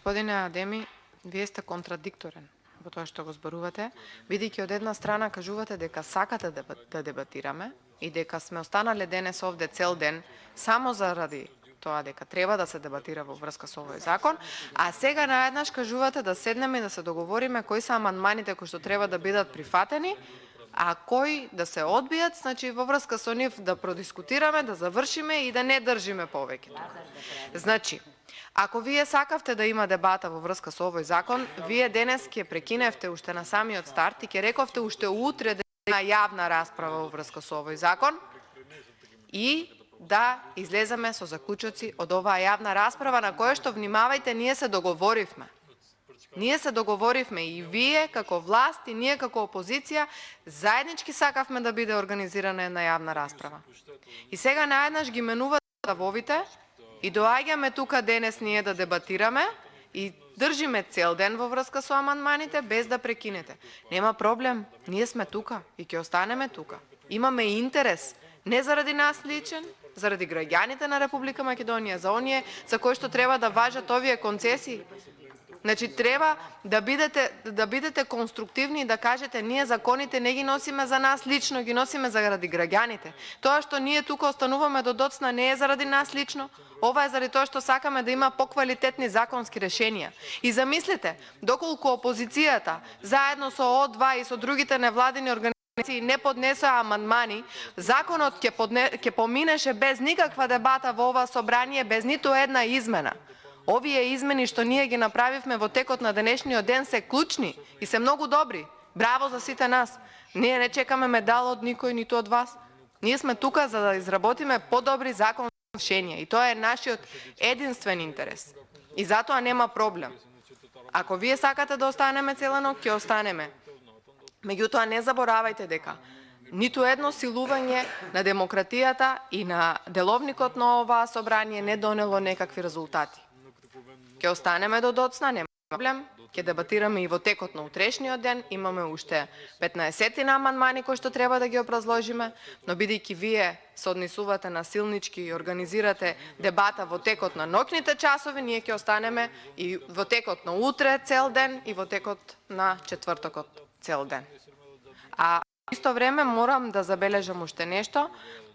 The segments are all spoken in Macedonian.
Господине Адеми, вие сте контрадикторен во тоа што го зборувате, бидејќи од една страна кажувате дека сакате да дебатираме и дека сме останале денес овде цел ден само заради тоа дека треба да се дебатира во врска со овој закон, а сега наеднаш кажувате да седнеме и да се договориме кои се амандманите кои што треба да бидат прифатени, а кои да се одбијат, значи во врска со нив да продискутираме, да завршиме и да не држиме повеќе. Значи, ако вие сакавте да има дебата во врска со овој закон, вие денес ќе прекиневте уште на самиот старт и ќе рековте уште утре да има јавна расправа во врска со овој закон и да излеземе со заклучоци од оваа јавна расправа на која што, внимавајте, ние се договоривме. Ние се договоривме и вие како власт и ние како опозиција заеднички сакавме да биде организирана една јавна расправа. И сега наеднаш ги менувате ставовите и доаѓаме тука денес ние да дебатираме и држиме цел ден во врска со амандманите без да прекинете. Нема проблем, ние сме тука и ќе останеме тука. Имаме интерес, не заради нас личен, заради граѓаните на Република Македонија, за оние за кои што треба да важат овие концесии. Значи треба да бидете конструктивни и да кажете ние законите не ги носиме за нас лично, ги носиме заради граѓаните. Тоа што ние тука остануваме до доцна не е заради нас лично, ова е заради тоа што сакаме да има поквалитетни законски решенија. И замислете, доколку опозицијата заедно со О2 и со другите невладини организации не поднесоа амандмани, законот ќе поминеше без никаква дебата во ова собрание, без ниту една измена. Овие измени што ние ги направивме во текот на денешниот ден се клучни и се многу добри. Браво за сите нас. Ние не чекаме медал од никој, ниту од вас. Ние сме тука за да изработиме подобри законски решенија и тоа е нашиот единствен интерес. И затоа нема проблем. Ако вие сакате да останеме цела ноќ, ќе останеме. Меѓутоа не заборавајте дека ниту едно силување на демократијата и на деловникот на оваа собрание не донело некакви резултати. Ќе останеме до доцна, нема проблем, ќе дебатираме и во текот на утрешниот ден, имаме уште 15 амандмани кои што треба да ги образложиме, но бидејќи вие се однесувате насилнички и организирате дебата во текот на ноќните часови, ние ќе останеме и во текот на утре цел ден и во текот на четвртокот цел ден. А исто време морам да забележам уште нешто.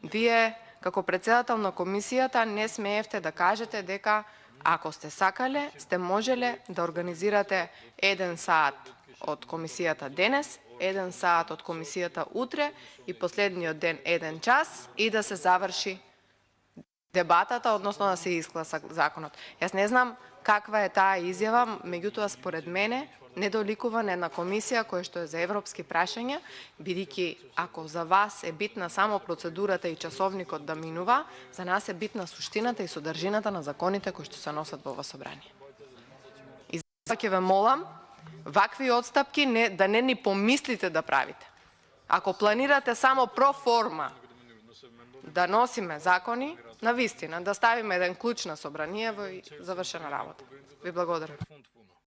Вие како председател на комисијата не смеевте да кажете дека ако сте сакале, сте можеле да организирате 1 саат од комисијата денес, 1 саат од комисијата утре и последниот ден 1 час и да се заврши дебатата, односно да се искласа законот. Јас не знам каква е таа изјава, меѓутоа според мене недоликува на една комисија која што е за европски прашања, бидејќи ако за вас е битна само процедурата и часовникот да минува, за нас е битна суштината и содржината на законите кои што се носат во ова собрание. И затоа ќе ве молам, вакви отстапки да не ни помислите да правите. Ако планирате само проформа да носиме закони, навистина да ставиме еден клуч на собраниево и завршена работа. Ви благодарам.